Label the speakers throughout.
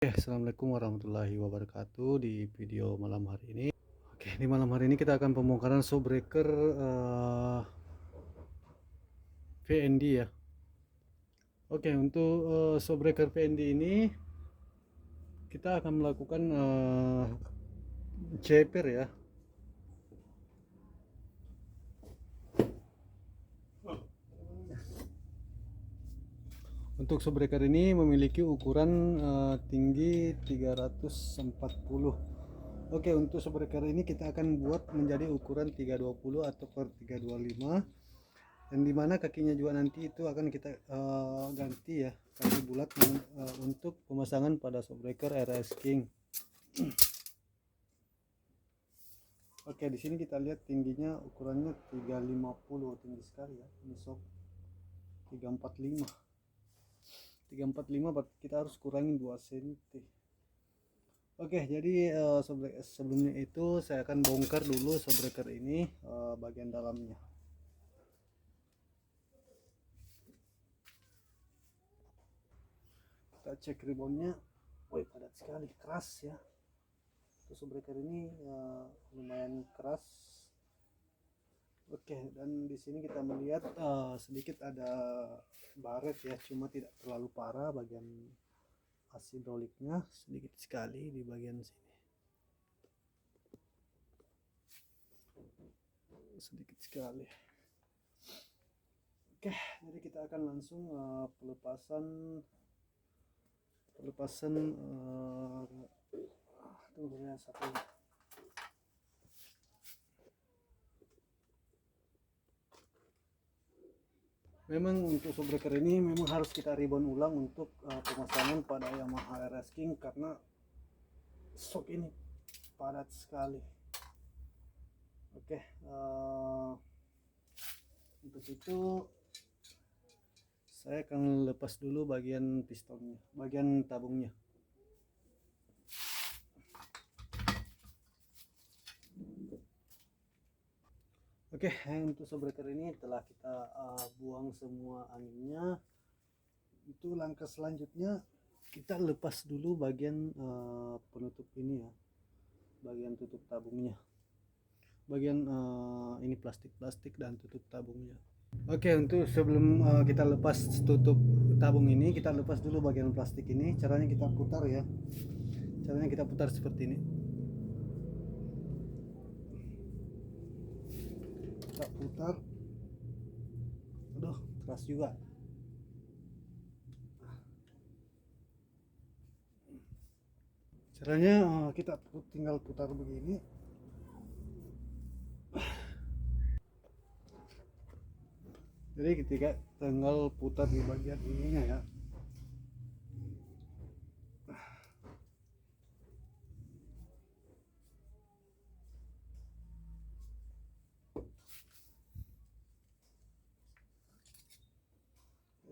Speaker 1: Assalamualaikum warahmatullahi wabarakatuh. Di video malam hari ini, di malam hari ini kita akan pembongkaran showbreaker VND ya. Untuk showbreaker VND ini kita akan melakukan JPR ya. Untuk showbreaker ini memiliki ukuran tinggi 340. Untuk showbreaker ini kita akan buat menjadi ukuran 320 atau per 325, dan dimana kakinya juga nanti itu akan kita ganti ya, kaki bulat untuk pemasangan pada showbreaker RS King. Di sini kita lihat tingginya, ukurannya 350, tinggi sekali ya. Ini shock 345. 345 berarti kita harus kurangin 2 cm. Jadi sebelumnya itu saya akan bongkar dulu showbreaker ini bagian dalamnya. Kita cek ribonnya. Wih, padat sekali, keras ya. Showbreaker ini lumayan keras. Dan di sini kita melihat sedikit ada baret ya, cuma tidak terlalu parah. Bagian as hidroliknya sedikit sekali di bagian sini, sedikit sekali. Jadi kita akan langsung pelepasan tunggu satu. Memang untuk showbreaker ini memang harus kita ribon ulang untuk pemasangan pada Yamaha RS King, karena shock ini padat sekali. Untuk itu saya akan lepas dulu bagian pistonnya, bagian tabungnya. Untuk showbreaker ini telah kita buang semua anginnya. Itu langkah selanjutnya kita lepas dulu bagian penutup ini ya, bagian tutup tabungnya, bagian ini plastik dan tutup tabungnya. Untuk sebelum kita lepas tutup tabung ini, kita lepas dulu bagian plastik ini. Caranya kita putar ya, caranya kita putar seperti ini. Kita putar. Aduh, keras juga. Caranya kita tinggal putar begini. Jadi ketika tinggal putar di bagian ininya ya.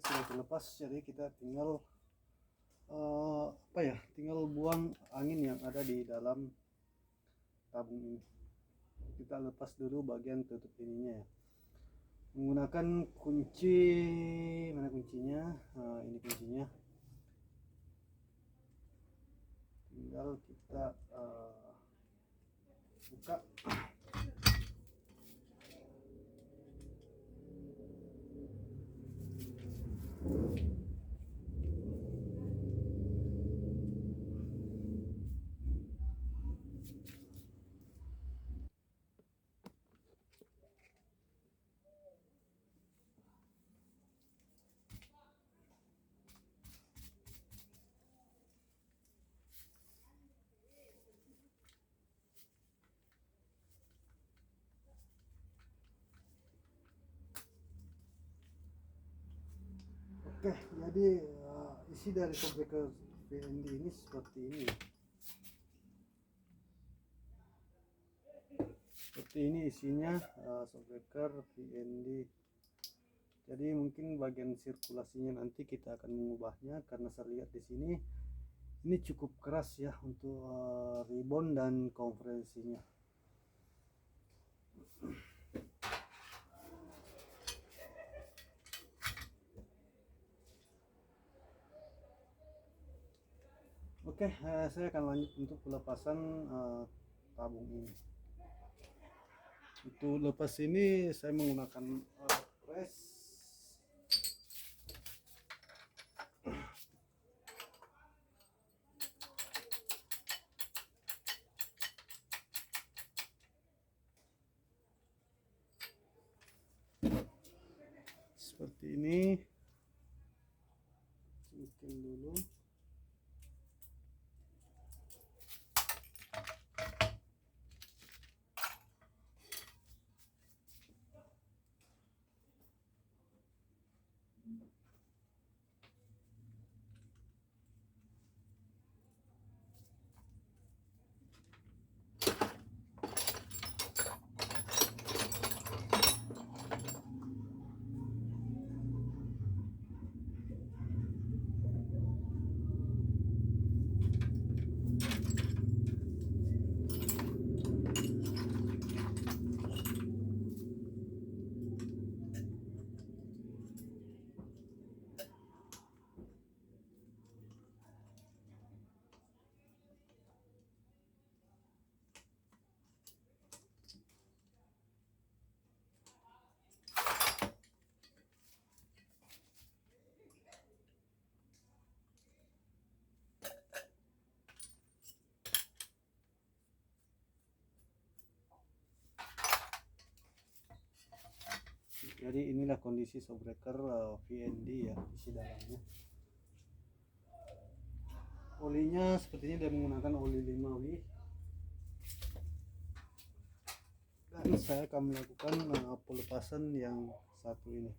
Speaker 1: Sudah terlepas, jadi kita tinggal tinggal buang angin yang ada di dalam tabung ini. Kita lepas dulu bagian tutup ininya ya, menggunakan kunci. Mana kuncinya? Ini kuncinya. Tinggal kita buka. Jadi isi dari showbreaker VND ini seperti ini. Seperti ini isinya showbreaker VND. Jadi mungkin bagian sirkulasinya nanti kita akan mengubahnya, karena saya lihat di sini ini cukup keras ya untuk ribon dan konferensinya. Oke, saya akan lanjut untuk pelepasan tabung ini. Untuk lepas ini saya menggunakan press. Seperti ini. Bikin dulu. Jadi inilah kondisi shock breaker VND ya, isi dalamnya. Olinya sepertinya dia menggunakan oli 5W. Dan saya akan melakukan pelepasan yang satu ini.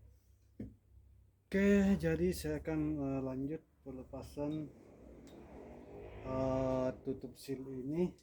Speaker 1: Oke, jadi saya akan lanjut pelepasan tutup seal ini.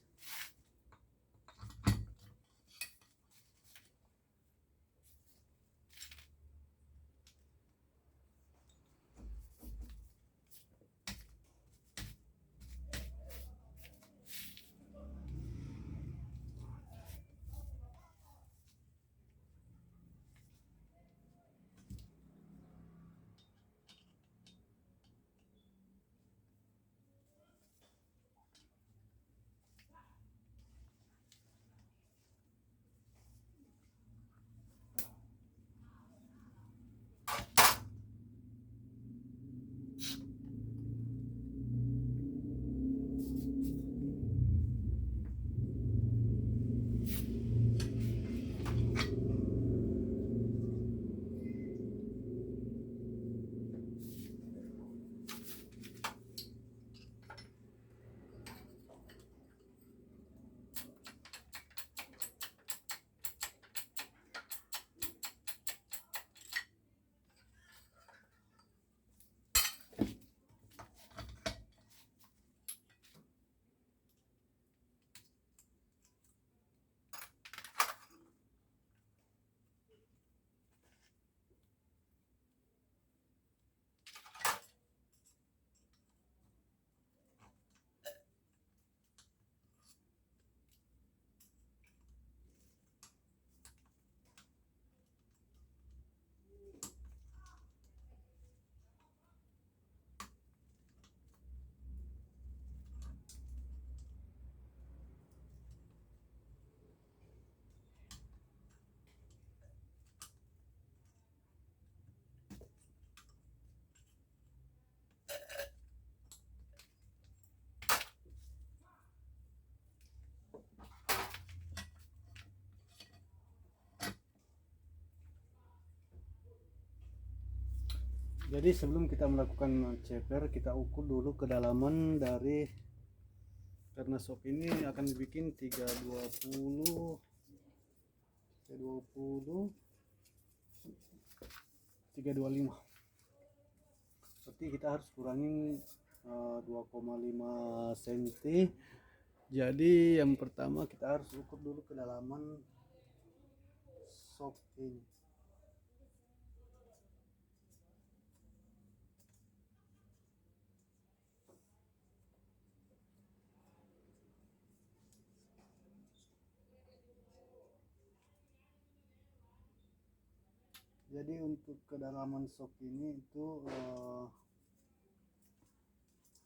Speaker 1: Jadi sebelum kita melakukan ceper, kita ukur dulu kedalaman dari, karena shop ini akan dibikin 320 320 325. Berarti kita harus kurangin 2,5 cm. Jadi yang pertama kita harus ukur dulu kedalaman shop ini. Jadi untuk kedalaman sok ini itu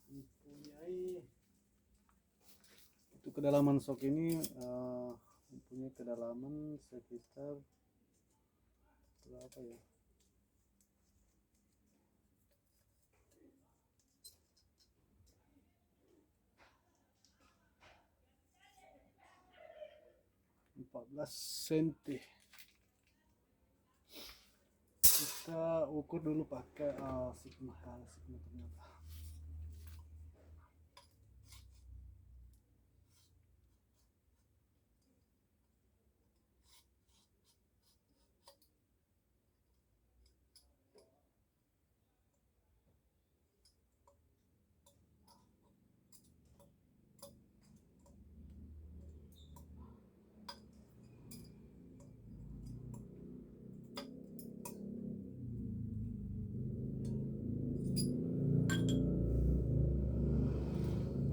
Speaker 1: mempunyai kedalaman sok ini mempunyai kedalaman sekitar berapa ya? Empat belas cm. Kita ukur dulu pakai sigma ternyata.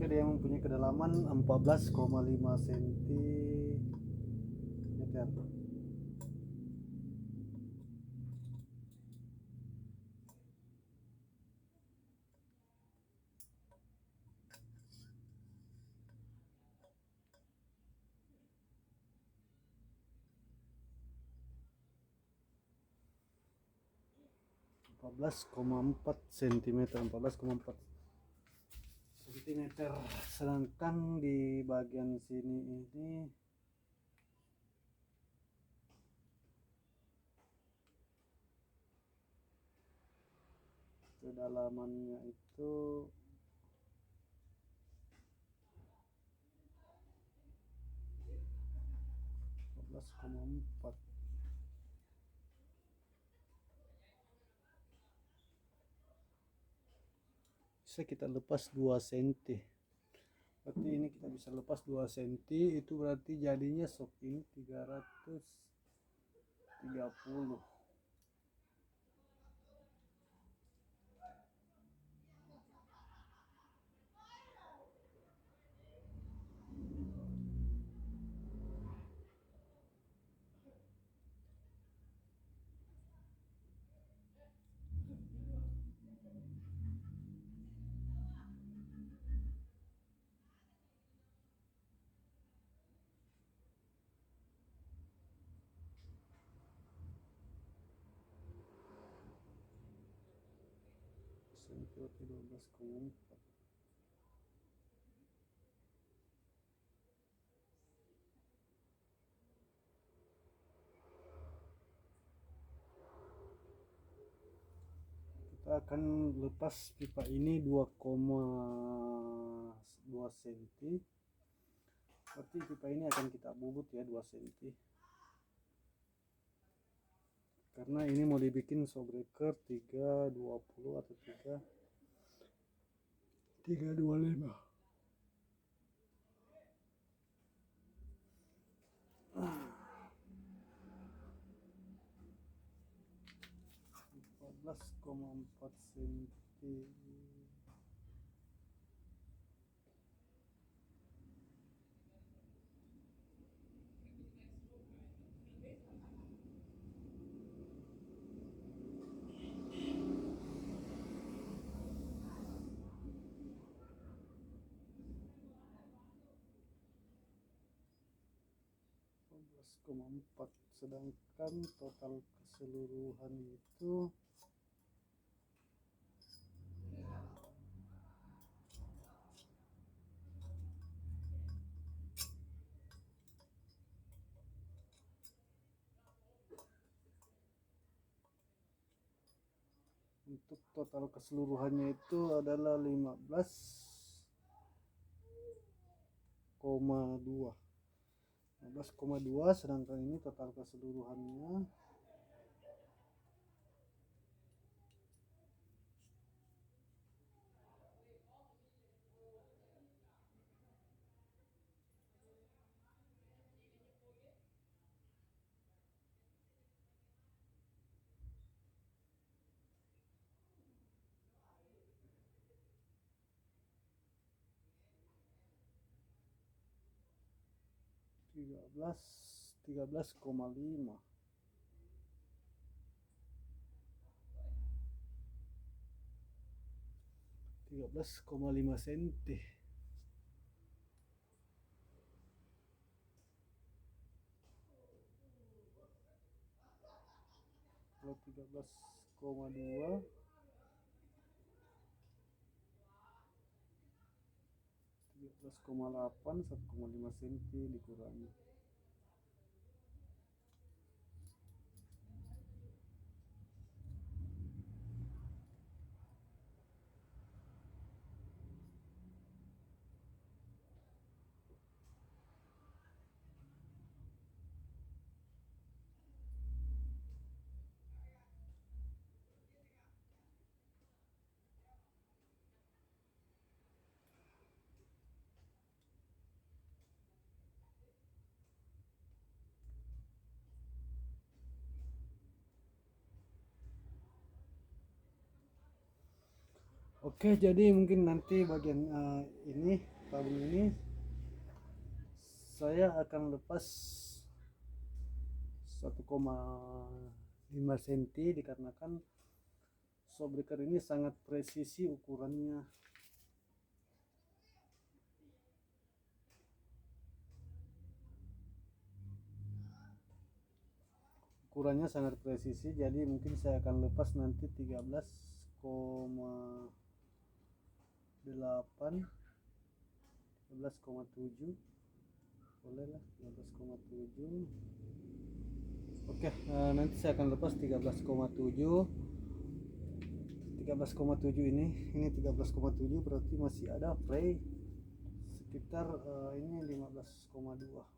Speaker 1: Dia mempunyai kedalaman 14,5 cm. Empat belas koma empat cm, 14,4 cm. Sedangkan di bagian sini ini kedalamannya itu 14,4. Bisa kita lepas 2 cm. Berarti ini kita bisa lepas 2 cm, itu berarti jadinya sok ini 330. Sentuh 12,4. Kita akan lepas pipa ini 2,2 cm. Berarti pipa ini akan kita bubut ya 2 cm. Karena ini mau dibikin showbreaker 320 atau 325. 14,4 cm. Empat, sedangkan total keseluruhan itu untuk total keseluruhannya itu adalah 15,2. 15,2, sedangkan ini total keseluruhannya tiga belas koma lima. 13,5 cm. kalau 13,2 13,8 1,5 cm dikurangi. Oke, jadi mungkin nanti bagian ini tabung ini saya akan lepas 1,5 cm dikarenakan showbreaker ini sangat presisi ukurannya. Ukurannya sangat presisi, jadi mungkin saya akan lepas nanti 13,8 13,7 boleh lah 13,7. Oke, nanti saya akan lepas 13,7 ini 13,7 berarti masih ada fray sekitar ini 15,2.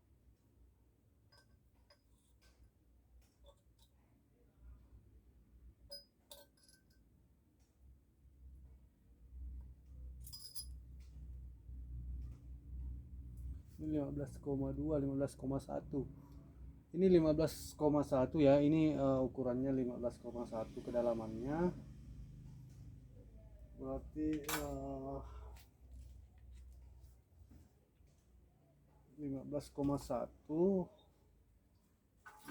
Speaker 1: Ini 15,2 15,1. Ini 15,1 ya. Ini ukurannya 15,1 kedalamannya. Berarti 15,1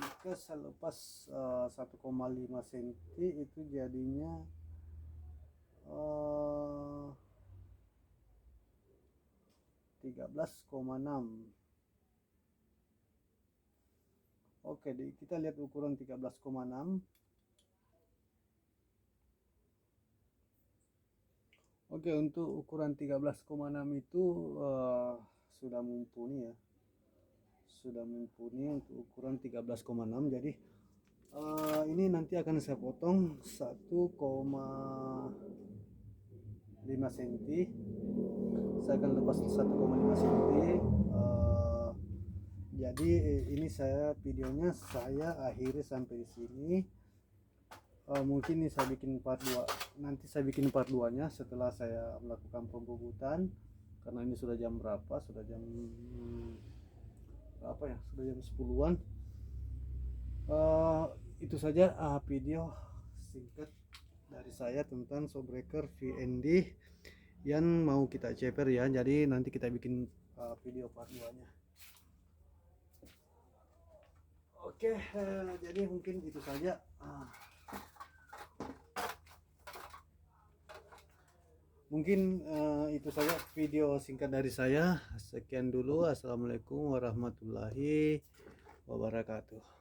Speaker 1: jika saya lepas 1,5 cm itu jadinya 13,6. Oke, kita lihat ukuran 13,6. Oke, untuk ukuran 13,6 itu sudah mumpuni ya. Sudah mumpuni untuk ukuran 13,6. Jadi ini nanti akan saya potong 1,5 cm. Saya akan lepas 1,5 cm. Jadi ini videonya saya akhiri sampai di sini. Mungkin ini saya bikin part 2. Nanti saya bikin part 2 nya setelah saya melakukan pembobotan, karena ini sudah jam berapa? Sudah jam berapa ya? Sudah jam 10-an. Itu saja video singkat dari saya tentang showbreaker VND yang mau kita ceper ya. Jadi nanti kita bikin video part 2 nya. Oke, jadi mungkin itu saja. Mungkin itu saja video singkat dari saya. Sekian dulu. Assalamualaikum warahmatullahi wabarakatuh.